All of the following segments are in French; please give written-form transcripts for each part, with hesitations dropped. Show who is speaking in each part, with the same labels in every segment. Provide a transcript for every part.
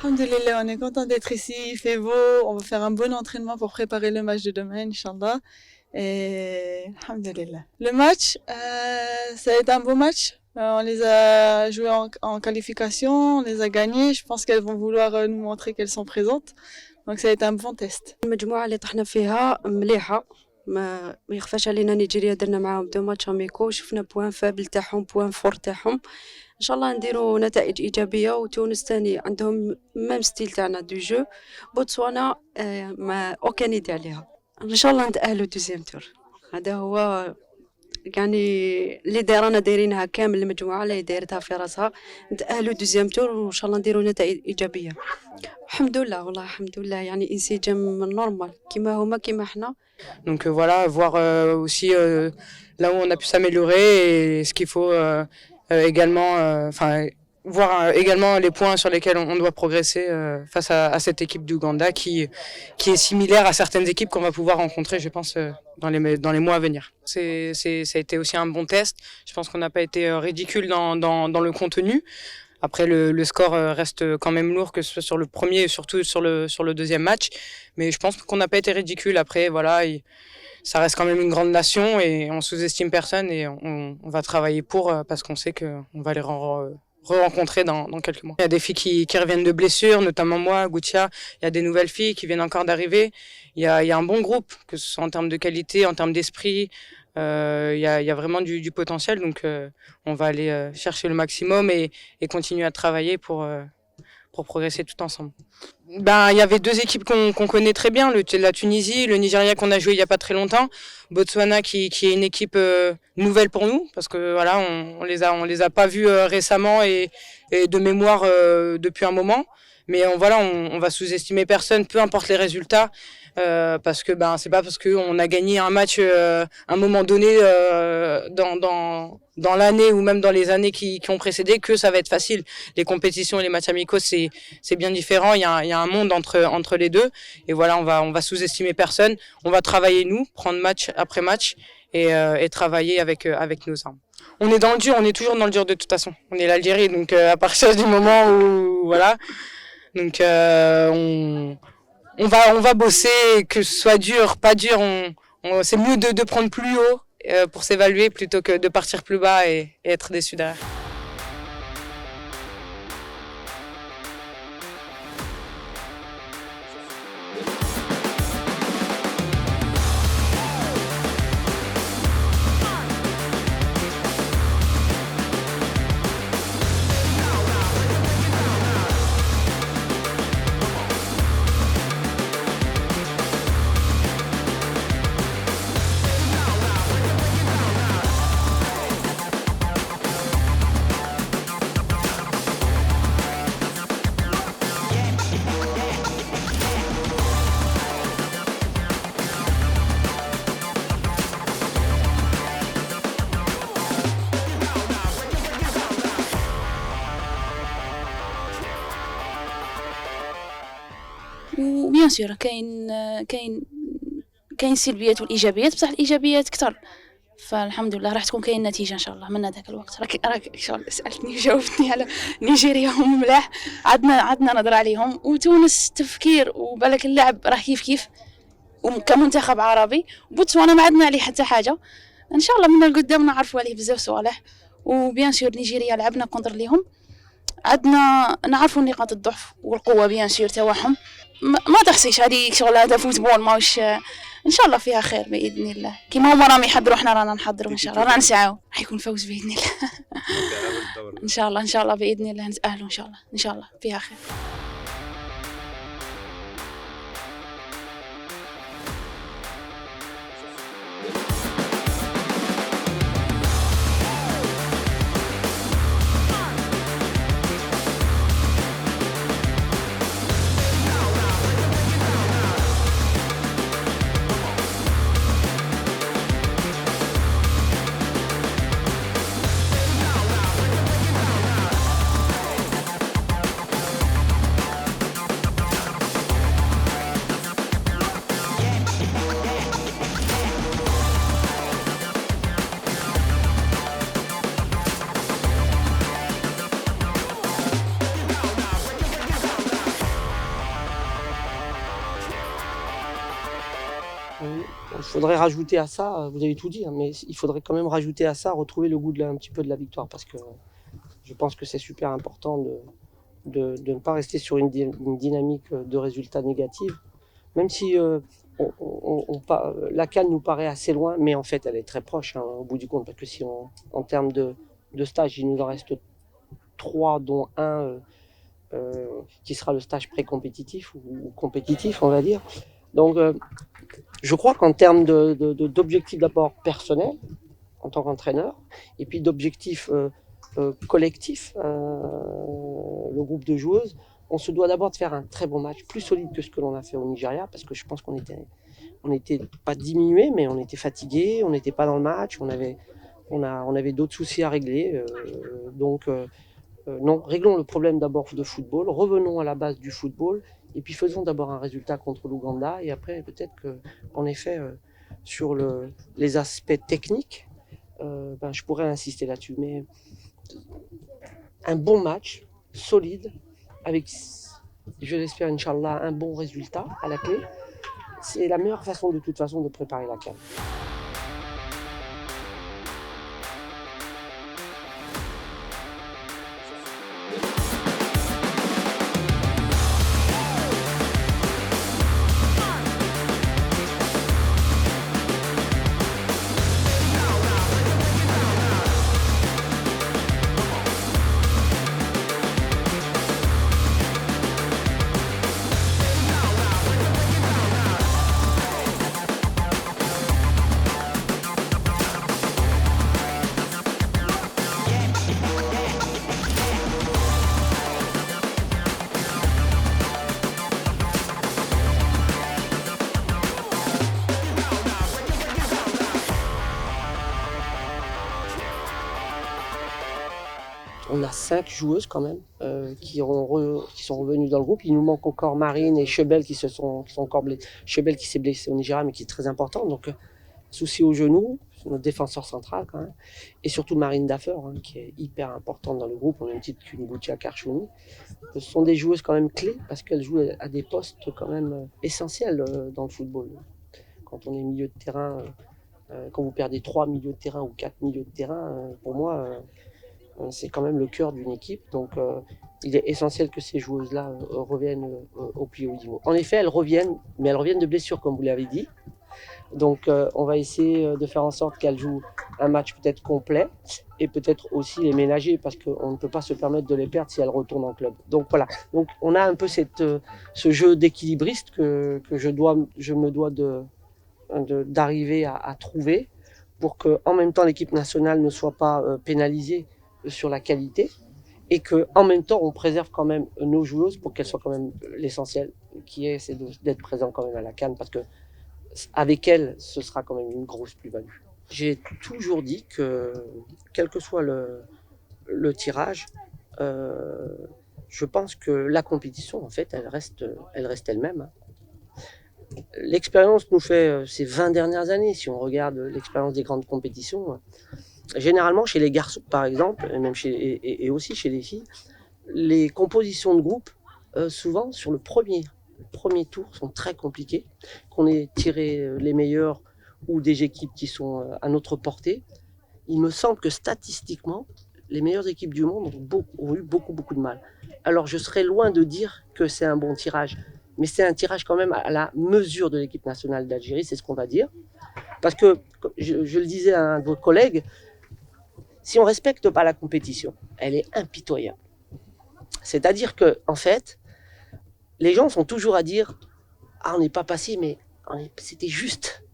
Speaker 1: Alhamdulillah, on est content d'être ici, il fait beau, on va faire un bon entraînement pour préparer le match de demain, Inch'Allah. Et Alhamdulillah. Le match, ça a été un beau match. On les a joués en qualification, on les a gagnés. Je pense qu'elles vont vouloir nous montrer qu'elles sont présentes. Donc ça a été un bon test.
Speaker 2: المجموعة اللي طحنا فيها مليحة، ما يخفاش علينا نيجيريا درنا معاهم 2 ماتش اميكو، شفنا بوان فابل تاعهم بوان فور تاعهم، ان شاء الله نديروا نتائج ايجابيه. وتونس تاني عندهم ميم ستيل تاعنا دو جو. بوتسوانا ما اوكان يدي عليها، ان شاء الله نتاهلوا دوزيام تور. هذا هو يعني اللي رانا دايرينها كامل المجموعه اللي دايرتها في راسها، نتاهلوا دوزيام تور وان شاء الله نديروا نتائج ايجابيه. الحمد لله والله الحمد لله، يعني انسجام نورمال كيما هما كيما احنا.
Speaker 3: Donc voilà, voir aussi là où on a pu s'améliorer et ce qu'il faut également, voir également les points sur lesquels on doit progresser face à cette équipe d'Ouganda qui est similaire à certaines équipes qu'on va pouvoir rencontrer, je pense, dans les mois à venir. Ça a été aussi un bon test. Je pense qu'on n'a pas été ridicule dans le contenu. Après, le score reste quand même lourd, que ce soit sur le premier et surtout sur le deuxième match. Mais je pense qu'on n'a pas été ridicule. Après, voilà, ça reste quand même une grande nation et on sous-estime personne et on va travailler pour parce qu'on sait qu'on va les re-rencontrer dans quelques mois. Il y a des filles qui reviennent de blessures, notamment moi, Goutia. Il y a des nouvelles filles qui viennent encore d'arriver. Il y a un bon groupe, que ce soit en termes de qualité, en termes d'esprit. Il y a vraiment du potentiel, donc on va aller chercher le maximum et continuer à travailler pour progresser tout ensemble. Il y avait 2 équipes qu'on connaît très bien, la Tunisie, le Nigeria qu'on a joué il n'y a pas très longtemps, Botswana qui est une équipe nouvelle pour nous, parce que voilà, on les a pas vus récemment et de mémoire depuis un moment. Mais on va sous-estimer personne, peu importe les résultats, parce que c'est pas parce qu'on a gagné un match à un moment donné dans l'année ou même dans les années qui ont précédé que ça va être facile. Les compétitions et les matchs amicaux, c'est bien différent. Il y a un monde entre les deux. Et voilà, on va sous-estimer personne. On va travailler nous, prendre match après match et travailler avec nos armes. On est dans le dur, on est toujours dans le dur de toute façon. On est l'Algérie, donc à partir du moment où voilà. Donc on va bosser, que ce soit dur, pas dur, c'est mieux de prendre plus haut pour s'évaluer plutôt que de partir plus bas et être déçu derrière.
Speaker 4: وبيان سور كاين سلبيات والايجابيات، بصح الايجابيات كثر. فالحمد لله راح تكون كاين نتيجه ان شاء الله من هذاك الوقت. راك ان شاء الله سالتني وجاوبتني على نيجيريا هم ملاح، عدنا نظره عليهم. وتونس تفكير وبالك اللعب راه كيف كمنتخب عربي. بوتسوانا ما عندنا عليه حتى حاجه، ان شاء الله من القدام نعرفوا عليه بزاف صوالح. وبيان سور نيجيريا لعبنا كونتر ليهم، عندنا نعرفوا نقاط الضعف والقوه بيان سور تاعهم. ما تحصيش هذه شغل، هذا فوتبول ماوش. ان شاء الله فيها خير باذن الله. كيما هما راهم يحضروا حنا رانا نحضروا ان شاء الله، رانا نسعاو راح يكون فوز باذن الله. ان شاء الله باذن الله نتاهلوا ان شاء الله فيها خير.
Speaker 5: faudrait rajouter à ça, vous avez tout dit, hein, mais il faudrait quand même rajouter à ça, retrouver le goût un petit peu de la victoire, parce que je pense que c'est super important de ne pas rester sur une dynamique de résultats négatifs, même si la CAN nous paraît assez loin, mais en fait elle est très proche hein, au bout du compte, parce que si en termes de stage, il nous en reste 3, dont un qui sera le stage pré-compétitif ou compétitif, on va dire. Donc je crois qu'en termes d'objectifs d'abord personnels, en tant qu'entraîneur, et puis d'objectifs collectifs, le groupe de joueuses, on se doit d'abord de faire un très bon match, plus solide que ce que l'on a fait au Nigeria, parce que je pense qu'on était pas diminué, mais on était fatigué, on n'était pas dans le match, on avait d'autres soucis à régler. Non, réglons le problème d'abord de football, revenons à la base du football, et puis faisons d'abord un résultat contre l'Ouganda, et après peut-être qu'en effet, sur les aspects techniques, je pourrais insister là-dessus. Mais un bon match, solide, avec, je l'espère, Inch'Allah, un bon résultat à la clé, c'est la meilleure façon de toute façon de préparer la CAN. On a 5 joueuses quand même qui sont revenues dans le groupe. Il nous manque encore Marine et Chebel qui sont encore blessés. Chebel qui s'est blessé au Nigeria mais qui est très important. Donc souci au genou, notre défenseur central quand même. Et surtout Marine Daffer hein, qui est hyper importante dans le groupe, au même titre qu'une Boutia Karchouni. Ce sont des joueuses quand même clés parce qu'elles jouent à des postes quand même essentiels dans le football. Quand on est milieu de terrain, quand vous perdez 3 milieux de terrain ou 4 milieux de terrain, pour moi... c'est quand même le cœur d'une équipe, donc il est essentiel que ces joueuses-là reviennent au plus haut niveau. En effet, elles reviennent, mais elles reviennent de blessures, comme vous l'avez dit. Donc on va essayer de faire en sorte qu'elles jouent un match peut-être complet et peut-être aussi les ménager, parce qu'on ne peut pas se permettre de les perdre si elles retournent en club. Donc voilà, donc on a un peu ce jeu d'équilibriste que je me dois d'arriver à trouver pour qu'en même temps l'équipe nationale ne soit pas pénalisée sur la qualité et qu'en même temps on préserve quand même nos joueuses pour qu'elles soient quand même l'essentiel qui est, c'est d'être présent quand même à la CAN, parce que avec elles ce sera quand même une grosse plus-value. J'ai toujours dit que quel que soit le tirage, je pense que la compétition en fait elle reste elle-même hein. L'expérience nous fait ces 20 dernières années, si on regarde l'expérience des grandes compétitions, généralement chez les garçons par exemple, et même et aussi chez les filles, les compositions de groupe, souvent sur le premier tour sont très compliquées, qu'on ait tiré les meilleurs ou des équipes qui sont à notre portée. Il me semble que statistiquement, les meilleures équipes du monde ont eu beaucoup de mal. Alors je serais loin de dire que c'est un bon tirage, mais c'est un tirage quand même à la mesure de l'équipe nationale d'Algérie, c'est ce qu'on va dire. Parce que, je le disais à un de vos collègues, si on ne respecte pas la compétition, elle est impitoyable. C'est-à-dire que, en fait, les gens sont toujours à dire « Ah, on n'est pas passé, mais c'était juste. »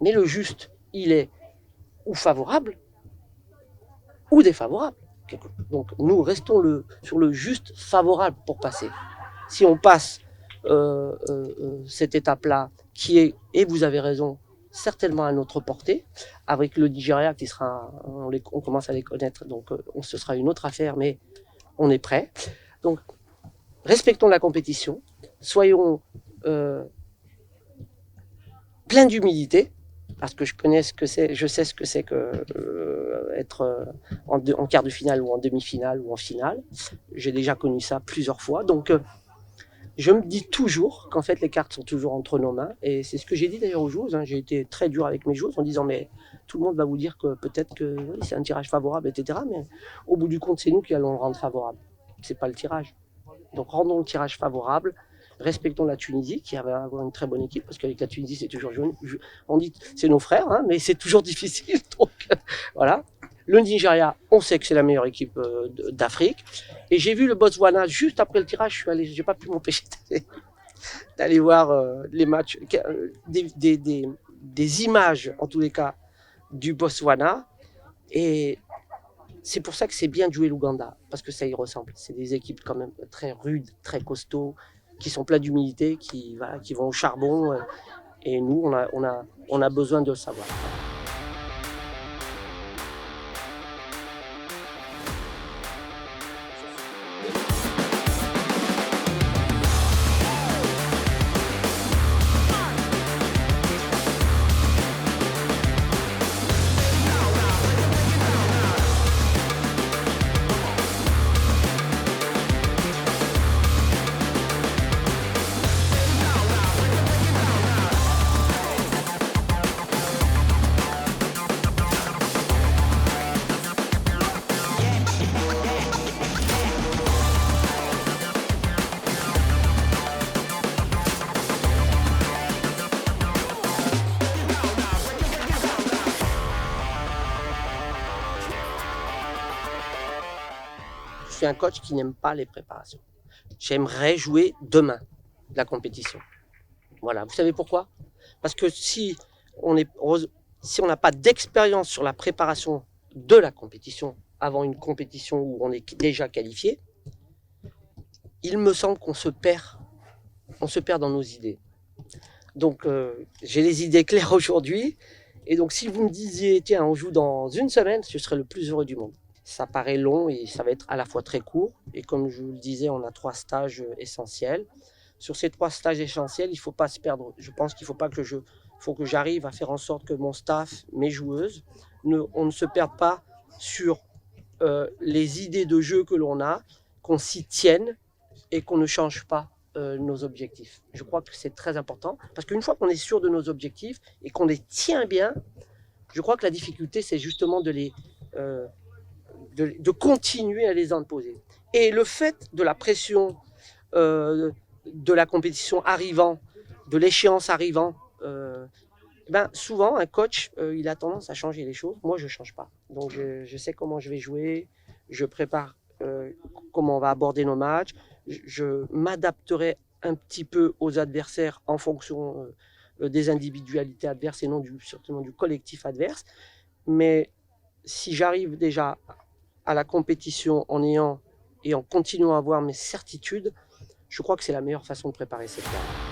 Speaker 5: Mais le juste, il est ou favorable ou défavorable. Donc nous restons sur le juste favorable pour passer. Si on passe cette étape-là, qui est, et vous avez raison, certainement à notre portée, avec le Nigeria qui sera, on commence à les connaître, donc ce sera une autre affaire, mais on est prêt. Donc respectons la compétition, soyons pleins d'humilité, parce que je sais ce que c'est que être en quart de finale ou en demi-finale ou en finale. J'ai déjà connu ça plusieurs fois, donc Je me dis toujours qu'en fait les cartes sont toujours entre nos mains et c'est ce que j'ai dit d'ailleurs aux joueuses. J'ai été très dur avec mes joueuses en disant mais tout le monde va vous dire que peut-être que oui, c'est un tirage favorable, etc. Mais au bout du compte, c'est nous qui allons le rendre favorable. C'est pas le tirage. Donc rendons le tirage favorable. Respectons la Tunisie qui va avoir une très bonne équipe parce qu'avec la Tunisie c'est toujours on dit c'est nos frères, hein, mais c'est toujours difficile. Donc voilà. Le Nigeria, on sait que c'est la meilleure équipe d'Afrique. Et j'ai vu le Botswana juste après le tirage. J'ai pas pu m'empêcher d'aller voir les matchs, des images en tous les cas du Botswana. Et c'est pour ça que c'est bien de jouer l'Ouganda parce que ça y ressemble. C'est des équipes quand même très rudes, très costauds, qui sont pleins d'humilité, qui vont au charbon. Et nous, on a besoin de le savoir. Je suis un coach qui n'aime pas les préparations. J'aimerais jouer demain la compétition. Voilà, vous savez pourquoi? Parce que si on n'a pas d'expérience sur la préparation de la compétition avant une compétition où on est déjà qualifié, il me semble qu'on se perd dans nos idées. Donc j'ai les idées claires aujourd'hui et donc si vous me disiez tiens on joue dans une semaine, je serais le plus heureux du monde. Ça paraît long et ça va être à la fois très court. Et comme je vous le disais, on a 3 stages essentiels. Sur ces 3 stages essentiels, il ne faut pas se perdre. Je pense qu'il faut que j'arrive à faire en sorte que mon staff, mes joueuses, on ne se perde pas sur les idées de jeu que l'on a, qu'on s'y tienne et qu'on ne change pas nos objectifs. Je crois que c'est très important parce qu'une fois qu'on est sûr de nos objectifs et qu'on les tient bien, je crois que la difficulté, c'est justement de continuer à les imposer. Et le fait de la pression de la compétition arrivant, de l'échéance arrivant, souvent un coach, il a tendance à changer les choses. Moi, je ne change pas. Donc, je sais comment je vais jouer, je prépare comment on va aborder nos matchs, je m'adapterai un petit peu aux adversaires en fonction des individualités adverses et non certainement du collectif adverse. Mais si j'arrive déjà à la compétition en continuant à avoir mes certitudes, je crois que c'est la meilleure façon de préparer cette guerre.